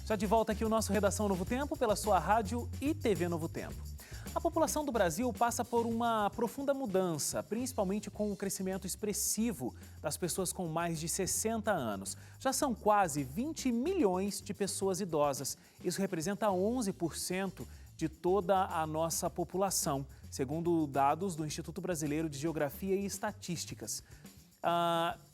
Já de volta aqui o nosso Redação Novo Tempo pela sua rádio e TV Novo Tempo. A população do Brasil passa por uma profunda mudança, principalmente com o crescimento expressivo das pessoas com mais de 60 anos. Já são quase 20 milhões de pessoas idosas. Isso representa 11% de toda a nossa população, segundo dados do Instituto Brasileiro de Geografia e Estatísticas.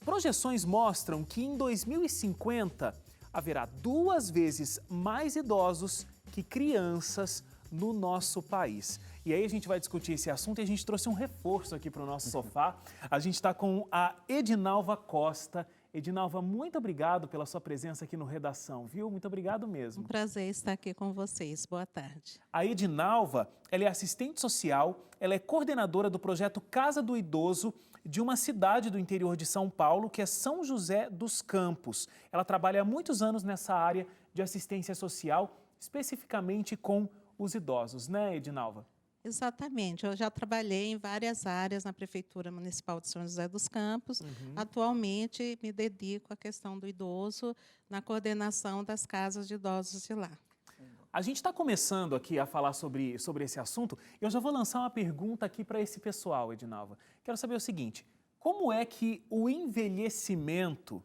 Projeções mostram que em 2050 haverá 2 vezes mais idosos que crianças no nosso país. E aí a gente vai discutir esse assunto e a gente trouxe um reforço aqui para o nosso sofá. A gente está com a Edinalva Costa. Edinalva, muito obrigado pela sua presença aqui no Redação, viu? Muito obrigado mesmo. Um prazer estar aqui com vocês. Boa tarde. A Edinalva, ela é assistente social, ela é coordenadora do projeto Casa do Idoso de uma cidade do interior de São Paulo, que é São José dos Campos. Ela trabalha há muitos anos nessa área de assistência social, especificamente com os idosos, né, Edinalva? Exatamente. Eu já trabalhei em várias áreas na Prefeitura Municipal de São José dos Campos. Atualmente, me dedico à questão do idoso na coordenação das casas de idosos de lá. A gente está começando aqui a falar sobre esse assunto. Eu já vou lançar uma pergunta aqui para esse pessoal, Edinalva. Quero saber o seguinte, como é que o envelhecimento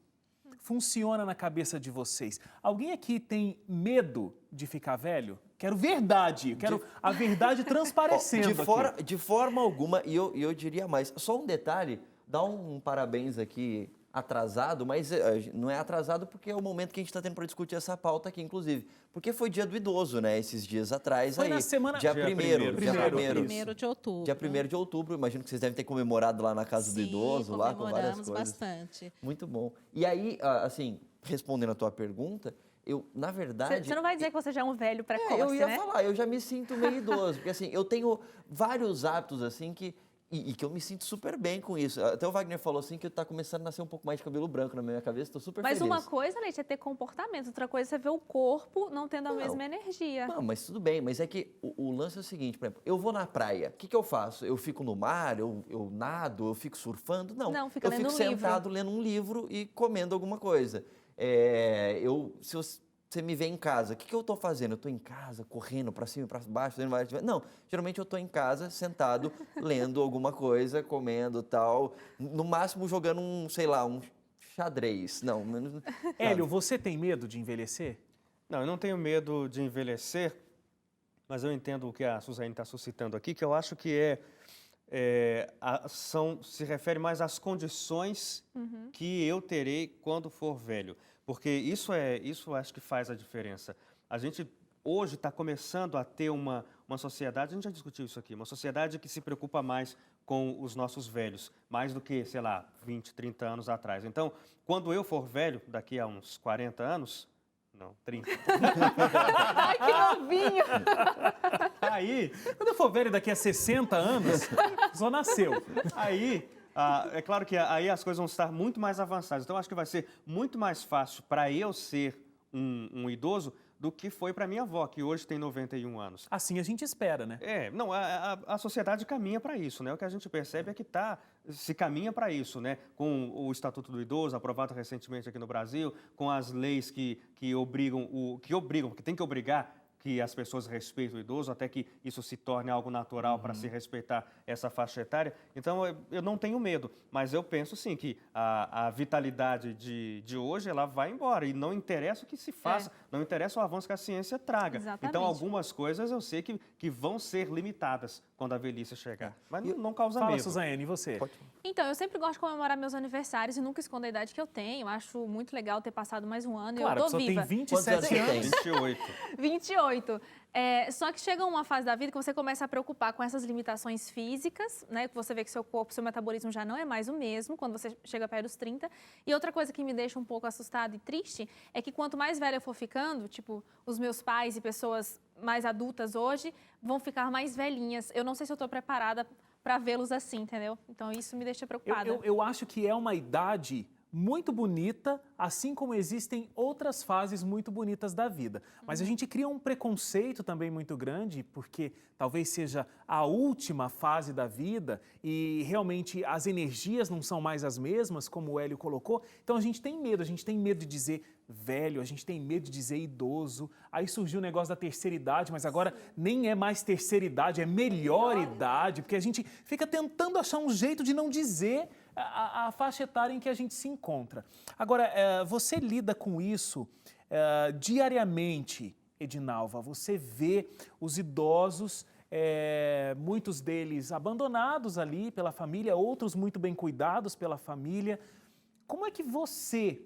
funciona na cabeça de vocês? Alguém aqui tem medo de ficar velho? Quero verdade, quero a verdade transparecendo aqui. De forma alguma, e eu diria mais, só um detalhe, dá um parabéns aqui atrasado, mas não é atrasado porque é o momento que a gente está tendo para discutir essa pauta aqui, inclusive. Porque foi dia do idoso, né, esses dias atrás. Foi aí, na semana... Dia 1º de outubro. Dia 1º de outubro, imagino que vocês devem ter comemorado lá na Casa do Idoso, lá com várias coisas. Bastante. Muito bom. E aí, assim, respondendo a tua pergunta, eu, na verdade... Você não vai dizer que você já é um velho precoce, eu ia né? falar, eu já me sinto meio idoso, porque assim, eu tenho vários hábitos assim que que eu me sinto super bem com isso. Até o Wagner falou assim que está começando a nascer um pouco mais de cabelo branco na minha cabeça, estou super feliz. Mas uma coisa, Leite, é ter comportamento, outra coisa é você ver o corpo não tendo a mesma energia. Não, mas tudo bem, mas é que o lance é o seguinte, por exemplo, eu vou na praia, o que eu faço? Eu fico no mar, eu nado, eu fico surfando? Não, eu fico sentado lendo um livro e comendo alguma coisa. Se você me vê em casa, o que eu estou fazendo? Eu estou em casa, correndo para cima e para baixo, fazendo várias... Não, geralmente eu estou em casa, sentado, lendo alguma coisa, comendo tal, no máximo jogando um xadrez. Não, Hélio, você tem medo de envelhecer? Não, eu não tenho medo de envelhecer, mas eu entendo o que a Suzane está suscitando aqui, que eu acho que se refere mais às condições que eu terei quando for velho. Porque isso acho que faz a diferença. A gente hoje está começando a ter uma sociedade, a gente já discutiu isso aqui, uma sociedade que se preocupa mais com os nossos velhos, mais do que, sei lá, 20, 30 anos atrás. Então, quando eu for velho, daqui a uns 40 anos, não, 30. Ai, que novinho! Aí, quando eu for velho daqui a 60 anos, só nasceu. Aí... é claro que aí as coisas vão estar muito mais avançadas. Então, acho que vai ser muito mais fácil para eu ser um idoso do que foi para minha avó, que hoje tem 91 anos. Assim a gente espera, né? Não, a sociedade caminha para isso, né? O que a gente percebe é que se caminha para isso, né? Com o Estatuto do Idoso, aprovado recentemente aqui no Brasil, com as leis que tem que obrigar que as pessoas respeitem o idoso, até que isso se torne algo natural para se respeitar essa faixa etária. Então, eu não tenho medo, mas eu penso sim que a vitalidade de hoje, ela vai embora e não interessa o que se faça, não interessa o avanço que a ciência traga. Exatamente. Então, algumas coisas eu sei que vão ser limitadas quando a velhice chegar, mas não causa medo. Fala, Suzane, e você? Então, eu sempre gosto de comemorar meus aniversários e nunca escondo a idade que eu tenho. Acho muito legal ter passado mais um ano e eu tô só viva. tem 27 anos. 28. 28. Só que chega uma fase da vida que você começa a preocupar com essas limitações físicas, né? Que você vê que seu corpo, seu metabolismo já não é mais o mesmo quando você chega perto dos 30. E outra coisa que me deixa um pouco assustada e triste é que quanto mais velha eu for ficando, tipo, os meus pais e pessoas mais adultas hoje vão ficar mais velhinhas. Eu não sei se eu estou preparada para vê-los assim, entendeu? Então isso me deixa preocupada. Eu acho que é uma idade muito bonita, assim como existem outras fases muito bonitas da vida. Mas a gente cria um preconceito também muito grande, porque talvez seja a última fase da vida e realmente as energias não são mais as mesmas, como o Hélio colocou. Então a gente tem medo de dizer velho, a gente tem medo de dizer idoso. Aí surgiu o negócio da terceira idade, mas agora nem é mais terceira idade, é melhor idade, porque a gente fica tentando achar um jeito de não dizer a faixa etária em que a gente se encontra. Agora, você lida com isso diariamente, Edinalva? Você vê os idosos, muitos deles abandonados ali pela família, outros muito bem cuidados pela família. Como é que você,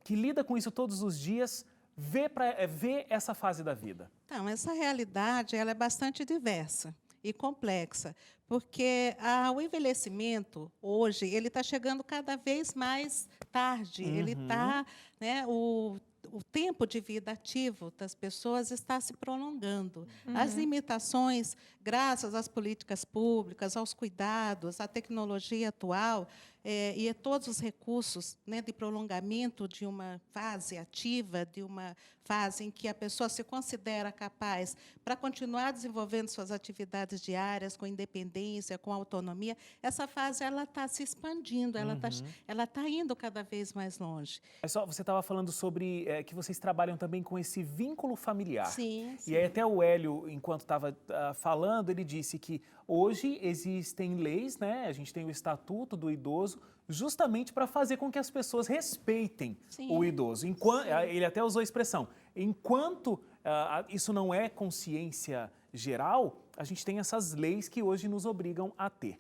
que lida com isso todos os dias, vê essa fase da vida? Então, essa realidade ela é bastante diversa e complexa, porque o envelhecimento hoje ele está chegando cada vez mais tarde. Ele está, né, o tempo de vida ativo das pessoas está se prolongando. As limitações, graças às políticas públicas, aos cuidados, à tecnologia atual e a todos os recursos, né, de prolongamento de uma fase ativa, de uma fase em que a pessoa se considera capaz para continuar desenvolvendo suas atividades diárias com independência, com autonomia, essa fase ela está se expandindo, ela tá indo cada vez mais longe. Mas só, você estava falando sobre que vocês trabalham também com esse vínculo familiar. Sim, sim. E aí até o Hélio, enquanto estava falando, ele disse que hoje existem leis, né? A gente tem o Estatuto do Idoso, justamente para fazer com que as pessoas respeitem o idoso. Ele até usou a expressão, enquanto isso não é consciência geral, a gente tem essas leis que hoje nos obrigam a ter.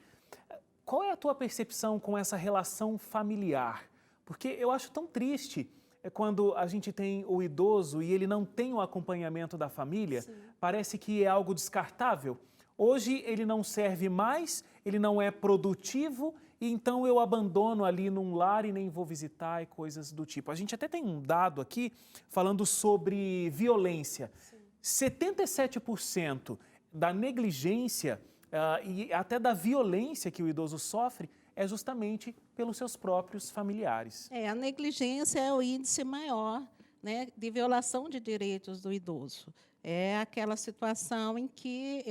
Qual é a tua percepção com essa relação familiar? Porque eu acho tão triste quando a gente tem o idoso e ele não tem o acompanhamento da família, parece que é algo descartável. Hoje ele não serve mais, ele não é produtivo, e então eu abandono ali num lar e nem vou visitar e coisas do tipo. A gente até tem um dado aqui falando sobre violência. 77% da negligência e até da violência que o idoso sofre é justamente pelos seus próprios familiares. A negligência é o índice maior, né, de violação de direitos do idoso. É aquela situação em que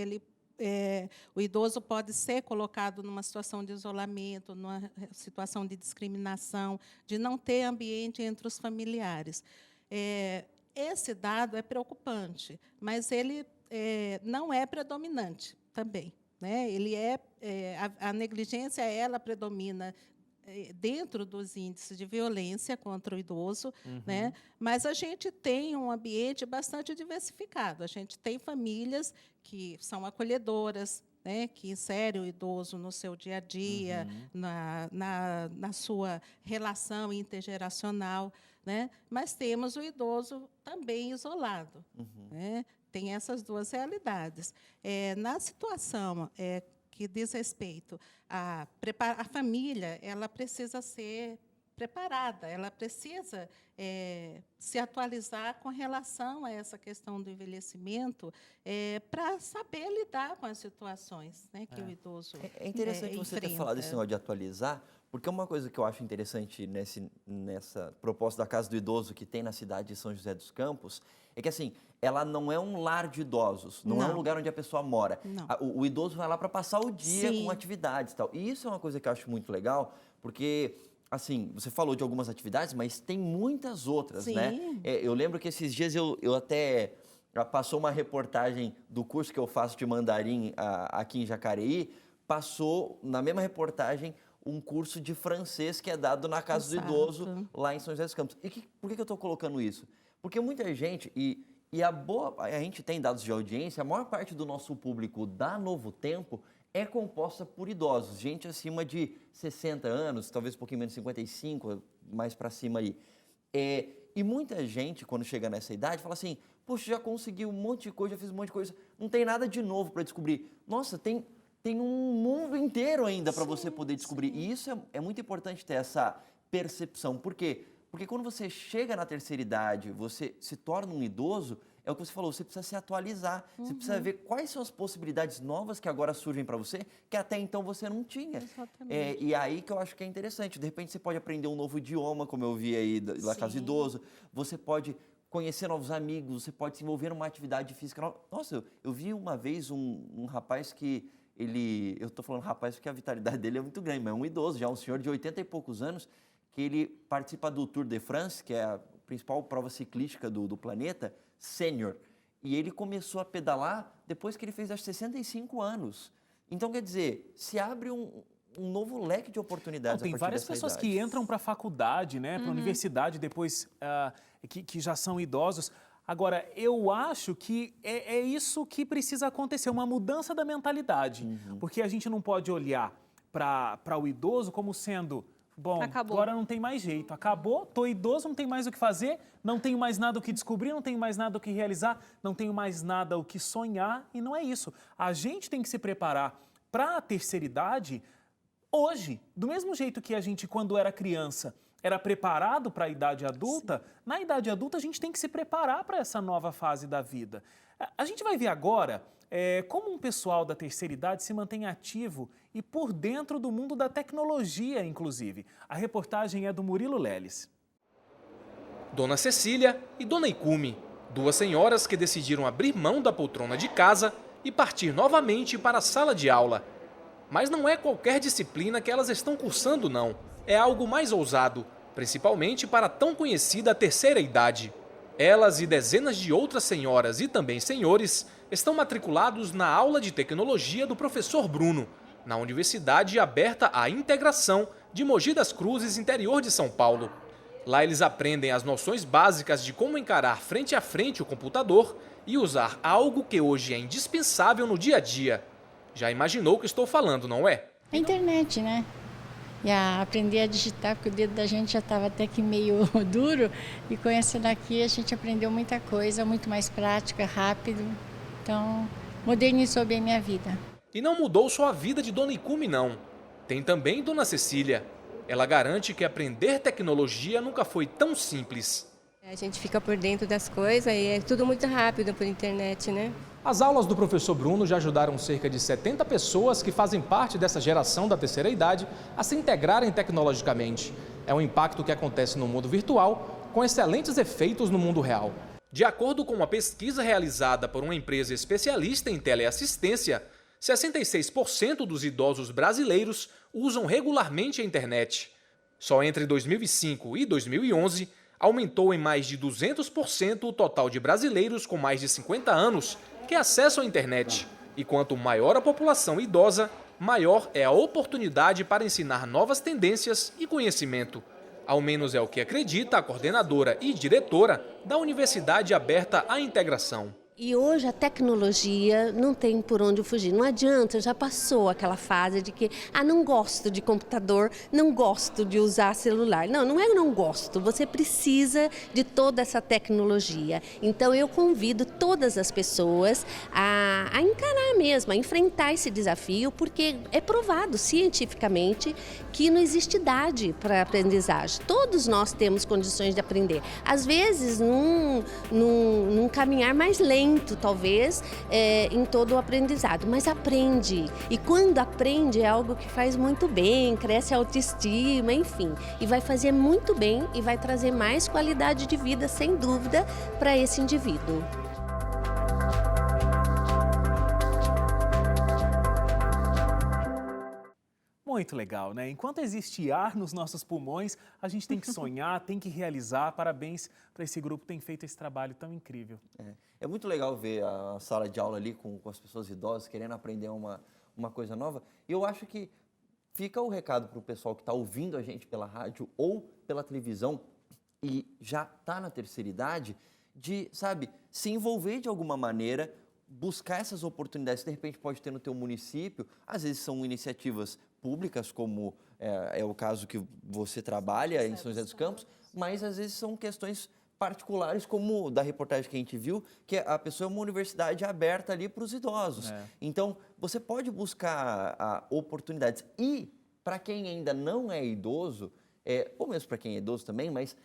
o idoso pode ser colocado numa situação de isolamento, numa situação de discriminação, de não ter ambiente entre os familiares. Esse dado é preocupante, mas ele não é predominante também. Né? A negligência ela predomina dentro dos índices de violência contra o idoso, né? Mas a gente tem um ambiente bastante diversificado. A gente tem famílias que são acolhedoras, né? Que inserem o idoso no seu dia a dia, na sua relação intergeracional, né? Mas temos o idoso também isolado, né? Tem essas duas realidades. Na situação que diz respeito a família, ela precisa ser preparada, ela precisa se atualizar com relação a essa questão do envelhecimento para saber lidar com as situações, né, que o idoso É interessante você ter falado esse negócio de atualizar, porque uma coisa que eu acho interessante nessa proposta da Casa do Idoso que tem na cidade de São José dos Campos é que, assim, ela não é um lar de idosos, não é um lugar onde a pessoa mora. O idoso vai lá para passar o dia com atividades e tal. E isso é uma coisa que eu acho muito legal, porque, assim, você falou de algumas atividades, mas tem muitas outras, né? Eu lembro que esses dias eu até... Passou uma reportagem do curso que eu faço de mandarim aqui em Jacareí, passou na mesma reportagem um curso de francês que é dado na Casa do Idoso, lá em São José dos Campos. E por que eu estou colocando isso? Porque muita gente, a gente tem dados de audiência, a maior parte do nosso público da Novo Tempo é composta por idosos, gente acima de 60 anos, talvez um pouquinho menos de 55, mais para cima aí. E muita gente, quando chega nessa idade, fala assim, poxa, já consegui um monte de coisa, já fiz um monte de coisa, não tem nada de novo para descobrir. Nossa, tem um mundo inteiro ainda para você poder descobrir. E isso é muito importante ter essa percepção. Por quê? Porque quando você chega na terceira idade, você se torna um idoso, é o que você falou, você precisa se atualizar, você precisa ver quais são as possibilidades novas que agora surgem para você, que até então você não tinha. Exatamente. E aí que eu acho que é interessante, de repente você pode aprender um novo idioma, como eu vi aí da Casa do Idoso, você pode conhecer novos amigos, você pode se envolver numa atividade física nova. Nossa, eu vi uma vez um rapaz que eu estou falando rapaz porque a vitalidade dele é muito grande, mas é um idoso, já um senhor de 80 e poucos anos, que ele participa do Tour de France, que é a principal prova ciclística do planeta, sênior. E ele começou a pedalar depois que ele fez aos 65 anos. Então, quer dizer, se abre um novo leque de oportunidades. Tem várias pessoas que entram para a faculdade, né, para a universidade, depois que já são idosos. Agora, eu acho que é isso que precisa acontecer, uma mudança da mentalidade. Porque a gente não pode olhar para o idoso como sendo... Bom, Acabou. agora não tem mais jeito. Acabou, estou idoso, não tenho mais o que fazer, não tenho mais nada o que descobrir, não tenho mais nada o que realizar, não tenho mais nada o que sonhar, e não é isso. A gente tem que se preparar para a terceira idade hoje. Do mesmo jeito que a gente, quando era criança, era preparado para a idade adulta, na idade adulta a gente tem que se preparar para essa nova fase da vida. A gente vai ver agora como um pessoal da terceira idade se mantém ativo e por dentro do mundo da tecnologia, inclusive. A reportagem é do Murilo Leles. Dona Cecília e Dona Ikume, duas senhoras que decidiram abrir mão da poltrona de casa e partir novamente para a sala de aula. Mas não é qualquer disciplina que elas estão cursando, não. É algo mais ousado, principalmente para a tão conhecida terceira idade. Elas e dezenas de outras senhoras e também senhores estão matriculados na aula de tecnologia do professor Bruno, na Universidade Aberta à Integração de Mogi das Cruzes, interior de São Paulo. Lá eles aprendem as noções básicas de como encarar frente a frente o computador e usar algo que hoje é indispensável no dia a dia. Já imaginou o que estou falando, não é? A internet, né? E aprender a digitar, porque o dedo da gente já estava até que meio duro, e com essa daqui a gente aprendeu muita coisa, muito mais prática, rápido. Então, modernizou bem minha vida. E não mudou só a vida de Dona Ikume, não. Tem também Dona Cecília. Ela garante que aprender tecnologia nunca foi tão simples. A gente fica por dentro das coisas e é tudo muito rápido por internet, né? As aulas do professor Bruno já ajudaram cerca de 70 pessoas que fazem parte dessa geração da terceira idade a se integrarem tecnologicamente. É um impacto que acontece no mundo virtual, com excelentes efeitos no mundo real. De acordo com uma pesquisa realizada por uma empresa especialista em teleassistência, 66% dos idosos brasileiros usam regularmente a internet. Só entre 2005 e 2011, aumentou em mais de 200% o total de brasileiros com mais de 50 anos que acessam a internet. E quanto maior a população idosa, maior é a oportunidade para ensinar novas tendências e conhecimento. Ao menos é o que acredita a coordenadora e diretora da Universidade Aberta à Integração. E hoje a tecnologia não tem por onde fugir. Não adianta, já passou aquela fase de que não gosto de computador, não gosto de usar celular. Não, não é não gosto, você precisa de toda essa tecnologia. Então eu convido todas as pessoas a encarar mesmo, a enfrentar esse desafio, porque é provado cientificamente que não existe idade para aprendizagem. Todos nós temos condições de aprender. Às vezes num caminhar mais lento, talvez, em todo o aprendizado, mas aprende. E quando aprende é algo que faz muito bem, cresce a autoestima, enfim. E vai fazer muito bem e vai trazer mais qualidade de vida, sem dúvida, para esse indivíduo. Muito legal, né? Enquanto existe ar nos nossos pulmões, a gente tem que sonhar, tem que realizar. Parabéns para esse grupo que tem feito esse trabalho tão incrível. É muito legal ver a sala de aula ali com as pessoas idosas querendo aprender uma coisa nova. E eu acho que fica o recado para o pessoal que está ouvindo a gente pela rádio ou pela televisão e já está na terceira idade, de, sabe, se envolver de alguma maneira, buscar essas oportunidades que de repente pode ter no teu município. Às vezes são iniciativas públicas, como é o caso que você trabalha em São José dos Campos, mas às vezes são questões particulares, como da reportagem que a gente viu, que a pessoa é uma universidade aberta ali para os idosos. Então, você pode buscar oportunidades. E, para quem ainda não é idoso, ou mesmo para quem é idoso também, mas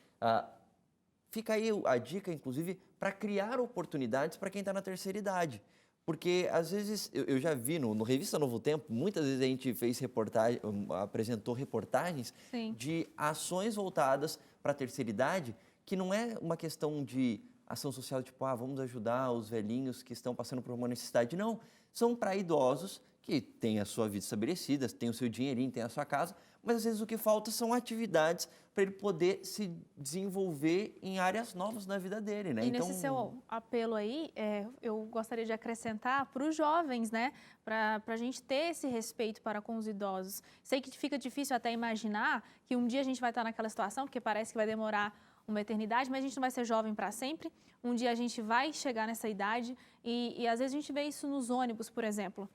fica aí a dica, inclusive, para criar oportunidades para quem está na terceira idade. Porque, às vezes, eu já vi no Revista Novo Tempo, muitas vezes a gente fez reportagem, apresentou reportagens de ações voltadas para a terceira idade, que não é uma questão de ação social, tipo, vamos ajudar os velhinhos que estão passando por uma necessidade. Não, são para idosos que têm a sua vida estabelecida, têm o seu dinheirinho, têm a sua casa, mas às vezes o que falta são atividades para ele poder se desenvolver em áreas novas na vida dele, né? E nesse seu apelo aí, eu gostaria de acrescentar para os jovens, né? Para a gente ter esse respeito para com os idosos. Sei que fica difícil até imaginar que um dia a gente vai estar naquela situação, porque parece que vai demorar uma eternidade, mas a gente não vai ser jovem para sempre. Um dia a gente vai chegar nessa idade e às vezes a gente vê isso nos ônibus, por exemplo.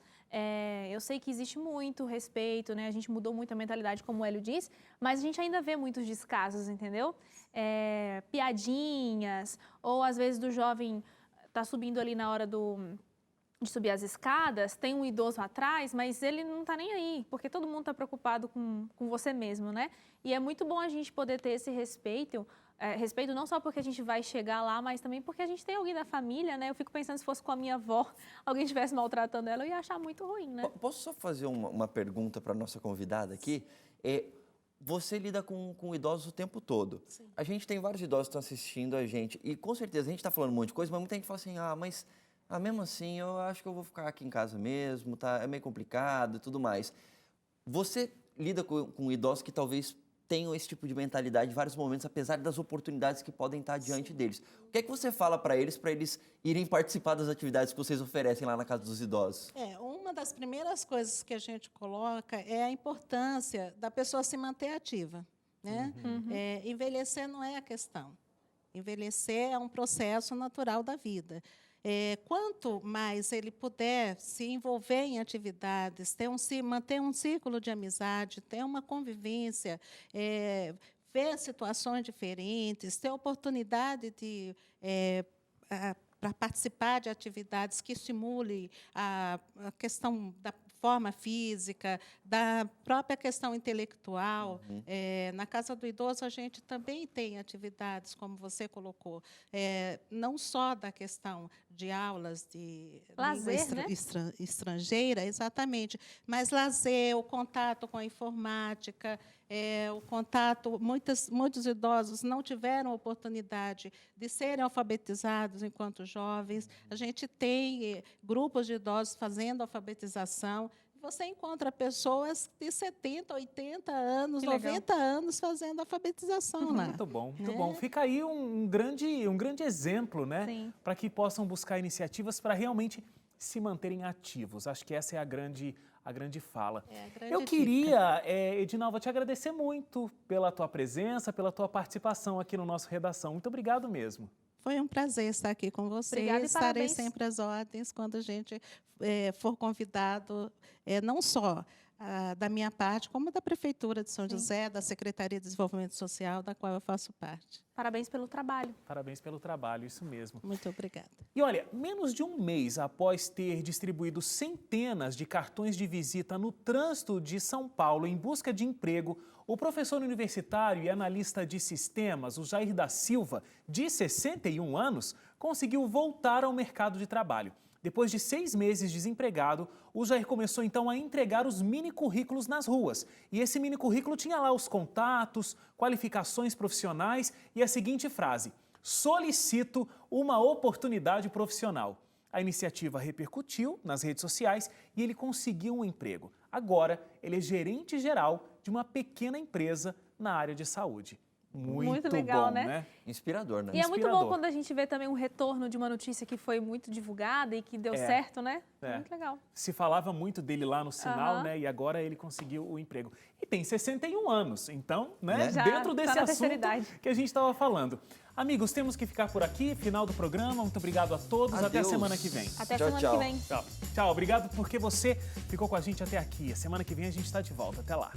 Eu sei que existe muito respeito, né? A gente mudou muito a mentalidade, como o Hélio disse, mas a gente ainda vê muitos descasos, entendeu? Piadinhas, ou às vezes do jovem tá subindo ali na hora de subir as escadas, tem um idoso atrás, mas ele não está nem aí, porque todo mundo está preocupado com você mesmo, né? E é muito bom a gente poder ter esse respeito, respeito não só porque a gente vai chegar lá, mas também porque a gente tem alguém da família, né? Eu fico pensando, se fosse com a minha avó, alguém estivesse maltratando ela, eu ia achar muito ruim, né? Posso só fazer uma pergunta para a nossa convidada aqui? Você lida com idosos o tempo todo. Sim. A gente tem vários idosos que estão assistindo a gente, e com certeza a gente está falando um monte de coisa, mas muita gente fala assim, mas mesmo assim eu acho que eu vou ficar aqui em casa mesmo, tá? É meio complicado e tudo mais. Você lida com idosos que talvez tenham esse tipo de mentalidade em vários momentos, apesar das oportunidades que podem estar diante deles. O que é que você fala para eles irem participar das atividades que vocês oferecem lá na Casa dos Idosos? Uma das primeiras coisas que a gente coloca é a importância da pessoa se manter ativa, né? Envelhecer não é a questão. Envelhecer é um processo natural da vida. Quanto mais ele puder se envolver em atividades, manter um círculo de amizade, ter uma convivência, ver situações diferentes, ter oportunidade para participar de atividades que estimulem a questão da forma física, da própria questão intelectual. Na Casa do Idoso, a gente também tem atividades, como você colocou, não só da questão de aulas de lazer, língua estrangeira, exatamente, mas lazer, o contato com a informática, o contato. Muitos idosos não tiveram oportunidade de serem alfabetizados enquanto jovens. A gente tem grupos de idosos fazendo alfabetização. Você encontra pessoas de 70, 80 anos, 90 anos fazendo alfabetização lá. Muito bom, muito bom. Fica aí um grande exemplo, né? Para que possam buscar iniciativas para realmente se manterem ativos. Acho que essa é a grande fala. Eu queria, Edinalva, te agradecer muito pela tua presença, pela tua participação aqui no nosso Redação. Muito obrigado mesmo. Foi um prazer estar aqui com vocês. Obrigada e Estarei parabéns. sempre às ordens quando a gente for convidado, não só da minha parte, como da Prefeitura de São José, da Secretaria de Desenvolvimento Social, da qual eu faço parte. Parabéns pelo trabalho. Parabéns pelo trabalho, isso mesmo. Muito obrigada. E olha, menos de um mês após ter distribuído centenas de cartões de visita no trânsito de São Paulo em busca de emprego, o professor universitário e analista de sistemas, o Jair da Silva, de 61 anos, conseguiu voltar ao mercado de trabalho. Depois de 6 meses desempregado, o Jair começou então a entregar os mini-currículos nas ruas. E esse mini-currículo tinha lá os contatos, qualificações profissionais e a seguinte frase: solicito uma oportunidade profissional. A iniciativa repercutiu nas redes sociais e ele conseguiu um emprego. Agora, ele é gerente geral de uma pequena empresa na área de saúde. Muito legal, bom, né? Inspirador, né? E é muito bom quando a gente vê também um retorno de uma notícia que foi muito divulgada e que deu certo, né? Muito legal. Se falava muito dele lá no sinal, né? E agora ele conseguiu o emprego. E tem 61 anos, então, né? Já dentro desse tá na assunto que a gente estava falando. Amigos, temos que ficar por aqui, final do programa. Muito obrigado a todos. Adeus. Até a semana que vem. Até a semana que vem. Tchau. Tchau. Obrigado porque você ficou com a gente até aqui. A semana que vem a gente está de volta. Até lá.